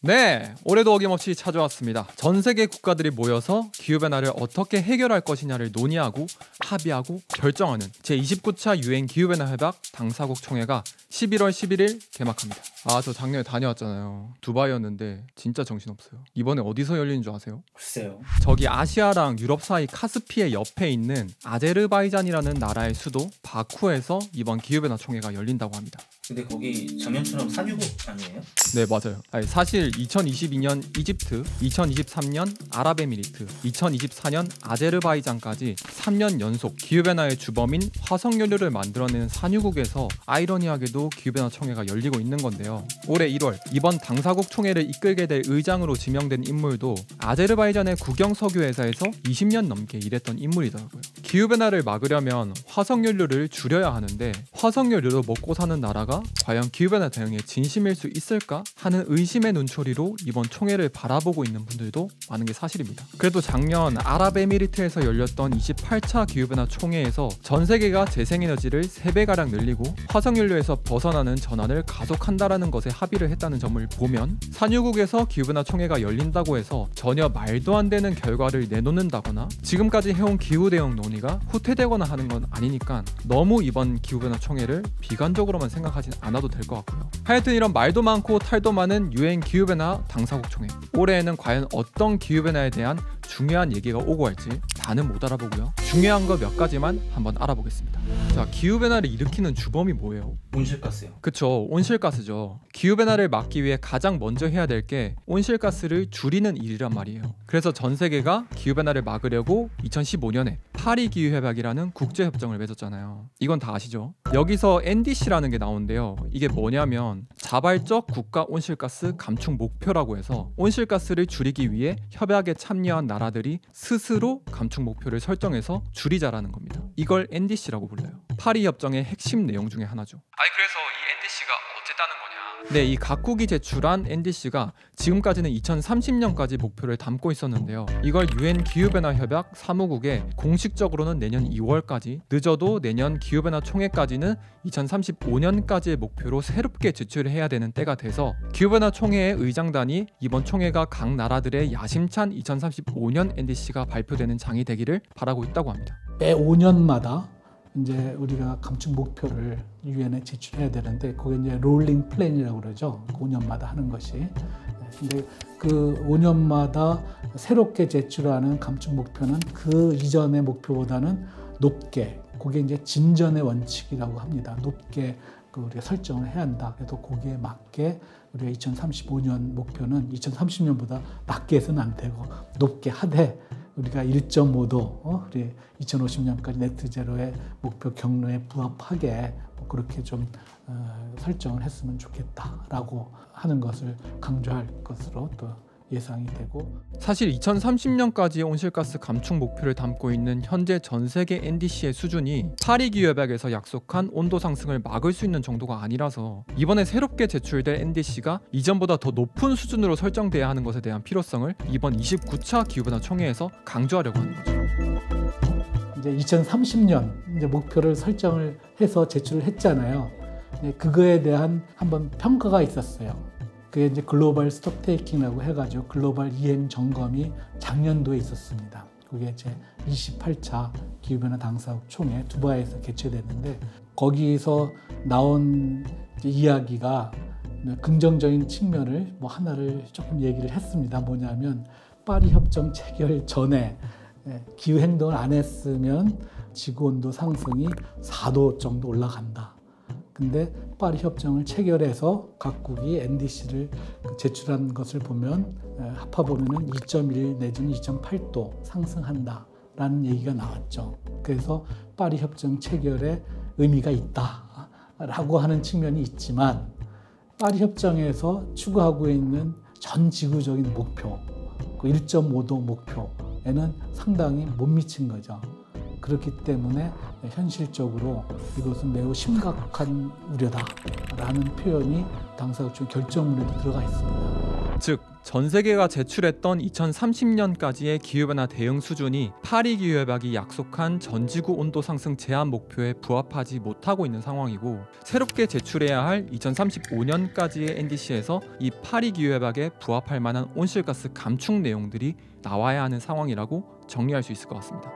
네, 올해도 어김없이 찾아왔습니다. 전 세계 국가들이 모여서 기후변화를 어떻게 해결할 것이냐를 논의하고 합의하고 결정하는 제29차 UN 기후변화 협약 당사국 총회가 11월 11일 개막합니다. 저 작년에 다녀왔잖아요. 두바이였는데 진짜 정신없어요. 이번에 어디서 열리는 줄 아세요? 글쎄요. 저기 아시아랑 유럽 사이 카스피해 옆에 있는 아제르바이잔이라는 나라의 수도 바쿠에서 이번 기후변화 총회가 열린다고 합니다. 근데 거기 작년처럼 산유국 아니에요? 네, 맞아요. 사실 2022년 이집트, 2023년 아랍에미리트, 2024년 아제르바이잔까지 3년 연속 기후변화의 주범인 화석연료를 만들어내는 산유국에서 아이러니하게도 기후변화 총회가 열리고 있는 건데요. 올해 1월 이번 당사국 총회를 이끌게 될 의장으로 지명된 인물도 아제르바이잔의 국영석유 회사에서 20년 넘게 일했던 인물이더라고요. 기후변화를 막으려면 화석연료를 줄여야 하는데 화석연료로 먹고 사는 나라가 과연 기후변화 대응에 진심일 수 있을까 하는 의심의 눈초리로 이번 총회를 바라보고 있는 분들도 많은 게 사실입니다. 그래도 작년 아랍에미리트에서 열렸던 28차 기후변화 총회에서 전 세계가 재생에너지를 3배가량 늘리고 화석연료에서 벗어나는 전환을 가속한다라는 것에 합의를 했다는 점을 보면 산유국에서 기후변화 총회가 열린다고 해서 전혀 말도 안 되는 결과를 내놓는다거나 지금까지 해온 기후대응 논의가 후퇴되거나 하는 건 아니니까 너무 이번 기후변화 총회를 비관적으로만 생각하진 않아도 될 것 같고요. 하여튼 이런 말도 많고 탈도 많은 UN 기후변화 당사국 총회, 올해에는 과연 어떤 기후변화에 대한 중요한 얘기가 오고 할지 다는 못 알아보고요. 중요한 거 몇 가지만 한번 알아보겠습니다. 자, 기후변화를 일으키는 주범이 뭐예요? 온실가스요. 그쵸, 온실가스죠. 기후변화를 막기 위해 가장 먼저 해야 될 게 온실가스를 줄이는 일이란 말이에요. 그래서 전 세계가 기후변화를 막으려고 2015년에 파리 기후협약이라는 국제협정을 맺었잖아요. 이건 다 아시죠? 여기서 NDC라는 게 나오는데요. 이게 뭐냐면 자발적 국가 온실가스 감축 목표라고 해서 온실가스를 줄이기 위해 협약에 참여한 나라들이 스스로 감축 목표를 설정해서 줄이자라는 겁니다. 이걸 NDC라고 불러요. 파리 협정의 핵심 내용 중에 하나죠. 그래서 이 NDC가 어쨌다는 거냐? 네, 이 각국이 제출한 NDC가 지금까지는 2030년까지 목표를 담고 있었는데요. 이걸 UN 기후변화 협약 사무국에 공식적으로는 내년 2월까지, 늦어도 내년 기후변화 총회까지는 2035년까지의 목표로 새롭게 제출을 해야 되는 때가 돼서 기후변화 총회의 의장단이 이번 총회가 각 나라들의 야심찬 2035년 NDC가 발표되는 장이 되기를 바라고 있다고 합니다. 매 5년마다 이제 우리가 감축 목표를 유엔에 제출해야 되는데 그게 이제 롤링 플랜이라고 그러죠. 5년마다 하는 것이. 근데 그 5년마다 새롭게 제출하는 감축 목표는 그 이전의 목표보다는 높게, 그게 이제 진전의 원칙이라고 합니다. 높게 우리가 설정을 해야 한다. 그래도 거기에 맞게 우리가 2035년 목표는 2030년보다 낮게 해서는 안 되고 높게 하되 우리가 1.5도 우리 2050년까지 네트 제로의 목표 경로에 부합하게 그렇게 좀 설정을 했으면 좋겠다라고 하는 것을 강조할 것으로 또 예상이 되고, 사실 2030년까지 온실가스 감축 목표를 담고 있는 현재 전 세계 NDC의 수준이 파리 기후협약에서 약속한 온도 상승을 막을 수 있는 정도가 아니라서 이번에 새롭게 제출될 NDC가 이전보다 더 높은 수준으로 설정돼야 하는 것에 대한 필요성을 이번 29차 기후변화 총회에서 강조하려고 하는 거죠. 이제 2030년 이제 목표를 설정을 해서 제출을 했잖아요. 그거에 대한 한번 평가가 있었어요. 그게 이제 글로벌 스톡테이킹이라고 해가지고 글로벌 이행 점검이 작년도에 있었습니다. 그게 이제 28차 기후변화 당사국 총회 두바이에서 개최됐는데 거기서 나온 이야기가 긍정적인 측면을 하나를 조금 얘기를 했습니다. 뭐냐면 파리 협정 체결 전에 기후 행동을 안 했으면 지구 온도 상승이 4도 정도 올라간다. 근데 파리 협정을 체결해서 각국이 NDC를 제출한 것을 보면 합하보면은 2.1 내지는 2.8도 상승한다라는 얘기가 나왔죠. 그래서 파리 협정 체결에 의미가 있다라고 하는 측면이 있지만 파리 협정에서 추구하고 있는 전 지구적인 목표, 그 1.5도 목표에는 상당히 못 미친 거죠. 그렇기 때문에 현실적으로 이것은 매우 심각한 우려다라는 표현이 당사국 결정문에도 들어가 있습니다. 즉 전 세계가 제출했던 2030년까지의 기후변화 대응 수준이 파리 기후협약이 약속한 전지구 온도 상승 제한 목표에 부합하지 못하고 있는 상황이고, 새롭게 제출해야 할 2035년까지의 NDC에서 이 파리 기후협약에 부합할 만한 온실가스 감축 내용들이 나와야 하는 상황이라고 정리할 수 있을 것 같습니다.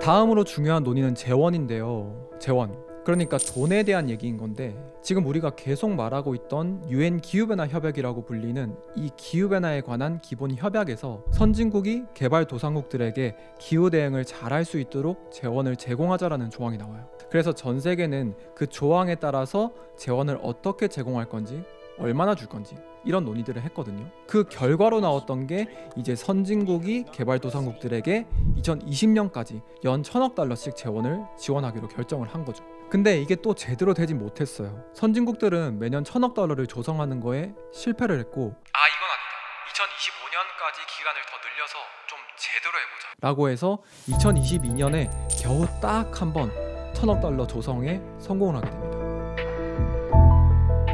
다음으로 중요한 논의는 재원인데요. 재원. 그러니까 돈에 대한 얘기인 건데, 지금 우리가 계속 말하고 있던 UN 기후변화 협약이라고 불리는 이 기후변화에 관한 기본 협약에서 선진국이 개발도상국들에게 기후 대응을 잘할 수 있도록 재원을 제공하자라는 조항이 나와요. 그래서 전 세계는 그 조항에 따라서 재원을 어떻게 제공할 건지, 얼마나 줄 건지 이런 논의들을 했거든요. 그 결과로 나왔던 게 이제 선진국이 개발도상국들에게 2020년까지 연 1,000억 달러씩 재원을 지원하기로 결정을 한 거죠. 근데 이게 또 제대로 되진 못했어요. 선진국들은 매년 1,000억 달러를 조성하는 거에 실패를 했고, 이건 아니다, 2025년까지 기간을 더 늘려서 좀 제대로 해보자 라고 해서 2022년에 겨우 딱 한 번 1,000억 달러 조성에 성공을 하게 됩니다.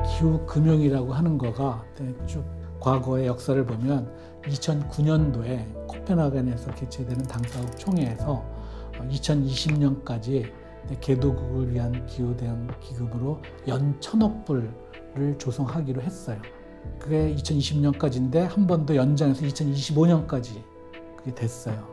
기후금융이라고 하는 거가 쭉 과거의 역사를 보면 2009년도에 코펜하겐에서 개최되는 당사국 총회에서 2020년까지 개도국을 위한 기후대응 기금으로 연 1,000억 불을 조성하기로 했어요. 그게 2020년까지인데 한 번 더 연장해서 2025년까지 그게 됐어요.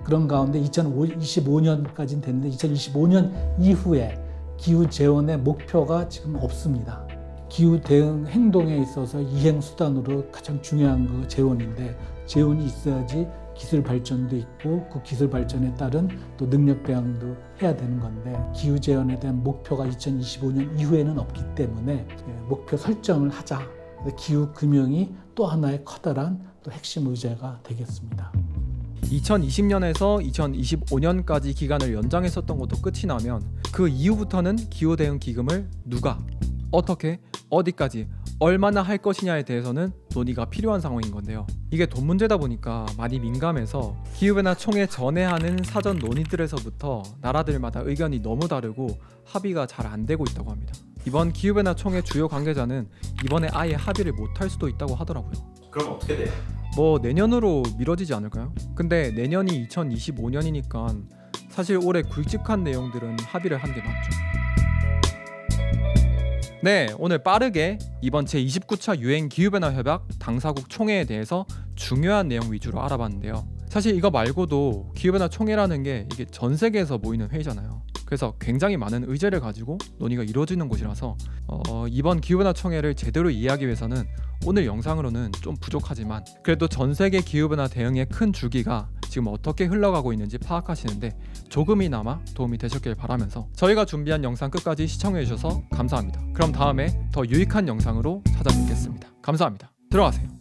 그런 가운데 2025년까지는 됐는데 2025년 이후에 기후 재원의 목표가 지금 없습니다. 기후 대응 행동에 있어서 이행 수단으로 가장 중요한 거 재원인데, 재원이 있어야지 기술 발전도 있고 그 기술 발전에 따른 또 능력 배양도 해야 되는 건데, 기후 재원에 대한 목표가 2025년 이후에는 없기 때문에 목표 설정을 하자. 기후 금융이 또 하나의 커다란 또 핵심 의제가 되겠습니다. 2020년에서 2025년까지 기간을 연장했었던 것도 끝이 나면 그 이후부터는 기후 대응 기금을 누가, 어떻게, 어디까지, 얼마나 할 것이냐에 대해서는 논의가 필요한 상황인 건데요. 이게 돈 문제다 보니까 많이 민감해서 기후변화 총회 전에 하는 사전 논의들에서부터 나라들마다 의견이 너무 다르고 합의가 잘 안 되고 있다고 합니다. 이번 기후변화 총회 주요 관계자는 이번에 아예 합의를 못할 수도 있다고 하더라고요. 그럼 어떻게 돼요? 내년으로 미뤄지지 않을까요? 근데 내년이 2025년이니까 사실 올해 굵직한 내용들은 합의를 한 게 맞죠. 네, 오늘 빠르게 이번 제29차 UN 기후변화 협약 당사국 총회에 대해서 중요한 내용 위주로 알아봤는데요. 사실 이거 말고도 기후변화 총회라는 게 이게 전 세계에서 모이는 회의잖아요. 그래서 굉장히 많은 의제를 가지고 논의가 이루어지는 곳이라서 이번 기후변화 총회를 제대로 이해하기 위해서는 오늘 영상으로는 좀 부족하지만 그래도 전 세계 기후변화 대응의 큰 줄기가 지금 어떻게 흘러가고 있는지 파악하시는데 조금이나마 도움이 되셨길 바라면서 저희가 준비한 영상 끝까지 시청해주셔서 감사합니다. 그럼 다음에 더 유익한 영상으로 찾아뵙겠습니다. 감사합니다. 들어가세요.